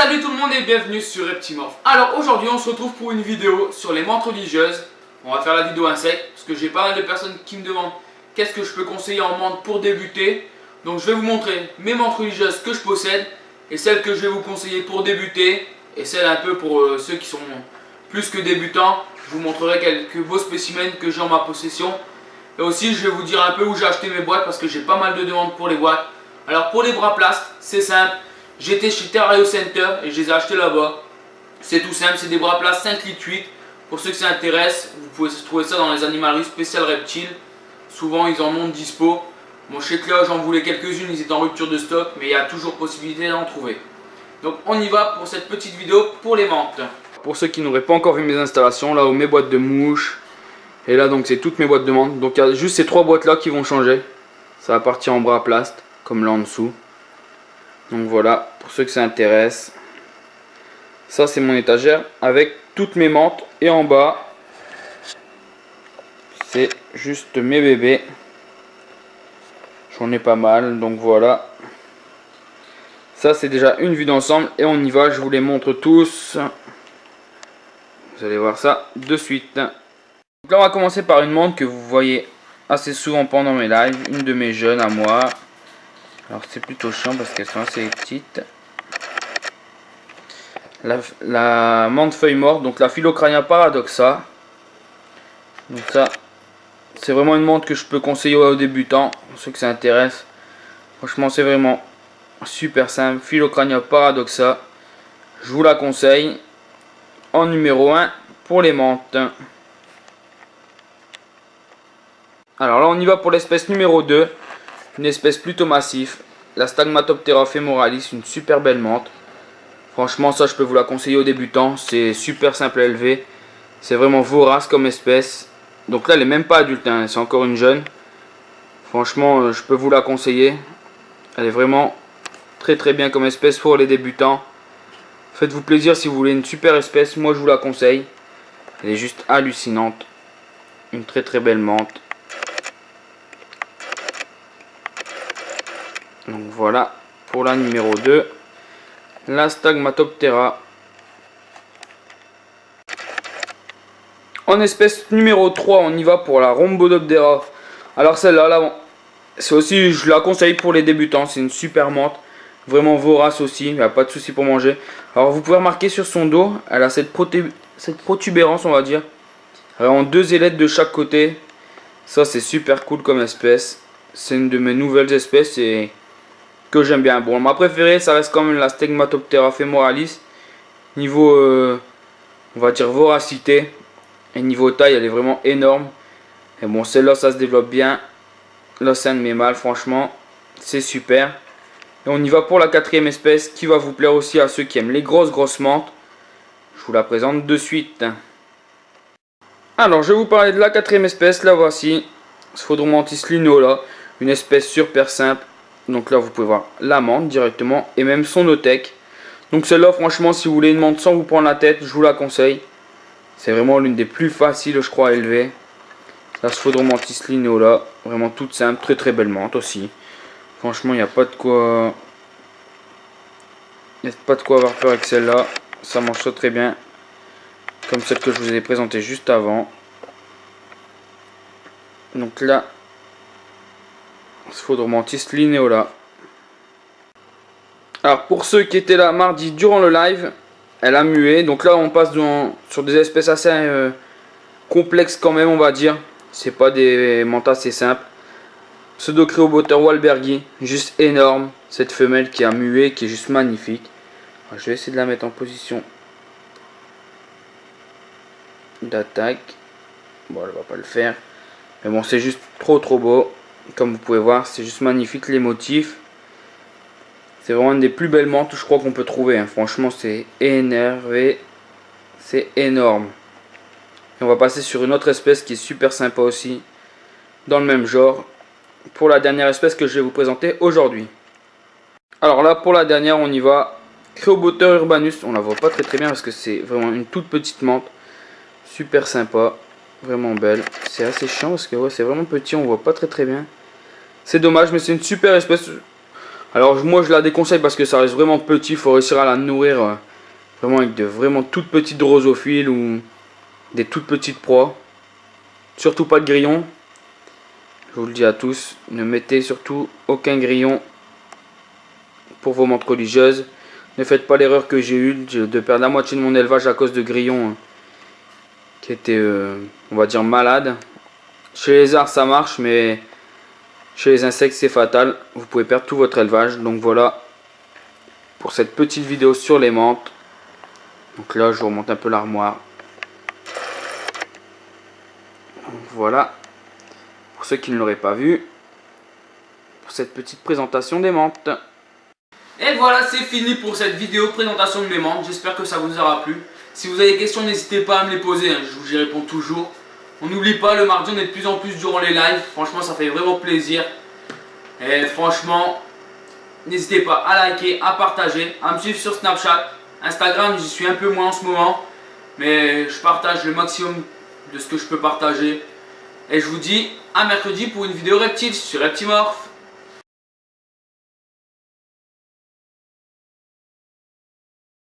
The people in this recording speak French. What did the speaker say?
salut tout le monde et bienvenue sur Reptimorph. Alors aujourd'hui on se retrouve pour une vidéo sur les menthes religieuses. On va faire la vidéo insecte parce que j'ai pas mal de personnes qui me demandent qu'est-ce que je peux conseiller en menthe pour débuter. Donc je vais vous montrer mes menthes religieuses que je possède et celles que je vais vous conseiller pour débuter et celles un peu pour ceux qui sont plus que débutants. Je vous montrerai quelques beaux spécimens que j'ai en ma possession. Et aussi je vais vous dire un peu où j'ai acheté mes boîtes parce que j'ai pas mal de demandes pour les boîtes. Alors pour les bras plast, c'est simple. J'étais chez Terrario Center et je les ai achetés là-bas. C'est tout simple, c'est des bras plast 5 litres 8. Pour ceux que ça intéresse, vous pouvez trouver ça dans les animaleries spéciales reptiles. Souvent ils en ont de dispo. Bon, je sais que là j'en voulais quelques-unes, ils étaient en rupture de stock, mais il y a toujours possibilité d'en trouver. Donc on y va pour cette petite vidéo pour les menthes. Pour ceux qui n'auraient pas encore vu mes installations, là où mes boîtes de mouches. Et là donc c'est toutes mes boîtes de menthes. Donc il y a juste ces trois boîtes là qui vont changer. Ça va partir en bras plast, comme là en dessous. Donc voilà, pour ceux que ça intéresse. Ça c'est mon étagère avec toutes mes menthes. Et en bas, c'est juste mes bébés. J'en ai pas mal, donc voilà. Ça c'est déjà une vue d'ensemble et on y va, je vous les montre tous. Vous allez voir ça de suite. Donc là on va commencer par une menthe que vous voyez assez souvent pendant mes lives. Une de mes jeunes à moi. Alors c'est plutôt chiant parce qu'elles sont assez petites. La menthe feuille morte, donc la Phylocrania paradoxa. Donc ça, c'est vraiment une menthe que je peux conseiller aux débutants, pour ceux que ça intéresse. Franchement c'est vraiment super simple. Phylocrania paradoxa, je vous la conseille. En numéro 1 pour les menthes. Alors là on y va pour l'espèce numéro 2. Une espèce plutôt massive, la Stagmatoptera femoralis, une super belle menthe. Franchement ça je peux vous la conseiller aux débutants, c'est super simple à élever. C'est vraiment vorace comme espèce. Donc là elle est même pas adulte, hein, c'est encore une jeune. Franchement je peux vous la conseiller. Elle est vraiment très bien comme espèce pour les débutants. Faites-vous plaisir si vous voulez une super espèce, moi je vous la conseille. Elle est juste hallucinante. Une très belle menthe. Donc voilà pour la numéro 2, la Stagmatoptera. En espèce numéro 3, on y va pour la Rhombodoptera. Alors celle-là, là, c'est aussi, je la conseille pour les débutants, c'est une super menthe. Vraiment vorace aussi, il n'y a pas de souci pour manger. Alors vous pouvez remarquer sur son dos, elle a cette protubérance on va dire. En deux ailettes de chaque côté. Ça c'est super cool comme espèce. C'est une de mes nouvelles espèces et que j'aime bien. Bon, ma préférée, ça reste quand même la Stagmatoptera femoralis. Niveau, on va dire voracité. Et niveau taille, elle est vraiment énorme. Et bon, celle-là, ça se développe bien. Là, c'est un de mes mâles, franchement. C'est super. Et on y va pour la quatrième espèce qui va vous plaire aussi à ceux qui aiment les grosses menthes. Je vous la présente de suite. Alors, je vais vous parler de la quatrième espèce. La voici. Sphodromantis linola. Une espèce super simple. Donc là vous pouvez voir la menthe directement et même son otech. Donc celle-là franchement si vous voulez une menthe sans vous prendre la tête, je vous la conseille. C'est vraiment l'une des plus faciles je crois à élever. La Sphodromantis linola, vraiment toute simple, très belle menthe aussi. Franchement il n'y a pas de quoi avoir peur avec celle-là. Ça mange ça très bien. Comme celle que je vous ai présentée juste avant. Donc là Sphodromantis lineola. Alors pour ceux qui étaient là mardi durant le live, elle a mué. Donc là on passe sur des espèces assez complexes quand même on va dire. C'est pas des menthes assez simples. Pseudocreoboter walbergi, juste énorme. Cette femelle qui a mué, qui est juste magnifique. Alors, je vais essayer de la mettre en position d'attaque. Bon elle va pas le faire. Mais bon c'est juste trop beau. Comme vous pouvez voir, c'est juste magnifique les motifs. C'est vraiment une des plus belles menthes je crois qu'on peut trouver. Hein. Franchement, c'est énervé. C'est énorme. Et on va passer sur une autre espèce qui est super sympa aussi. Dans le même genre. Pour la dernière espèce que je vais vous présenter aujourd'hui. Alors là, pour la dernière, on y va. Creoboter urbanus. On la voit pas très bien parce que c'est vraiment une toute petite menthe. Super sympa. Vraiment belle. C'est assez chiant parce que ouais, c'est vraiment petit. On voit pas très bien. C'est dommage, mais c'est une super espèce. Alors moi je la déconseille parce que ça reste vraiment petit, il faut réussir à la nourrir vraiment avec de vraiment toutes petites drosophiles ou des toutes petites proies. Surtout pas de grillons. Je vous le dis à tous, ne mettez surtout aucun grillon pour vos menthes religieuses. Ne faites pas l'erreur que j'ai eue de perdre la moitié de mon élevage à cause de grillons qui étaient, on va dire, malades. Chez les arts ça marche, mais chez les insectes c'est fatal. Vous pouvez perdre tout votre élevage. Donc voilà pour cette petite vidéo sur les menthes. Donc là je vous remonte un peu l'armoire. Voilà. Pour ceux qui ne l'auraient pas vu, pour cette petite présentation des menthes. Et voilà, c'est fini pour cette vidéo présentation de mes menthes. J'espère que ça vous aura plu. Si vous avez des questions, n'hésitez pas à me les poser, hein. J'y réponds toujours. On n'oublie pas, le mardi on est de plus en plus durant les lives. Franchement ça fait vraiment plaisir. Et franchement, n'hésitez pas à liker, à partager, à me suivre sur Snapchat. Instagram, j'y suis un peu moins en ce moment. Mais je partage le maximum de ce que je peux partager. Et je vous dis à mercredi pour une vidéo reptile sur Reptimorph.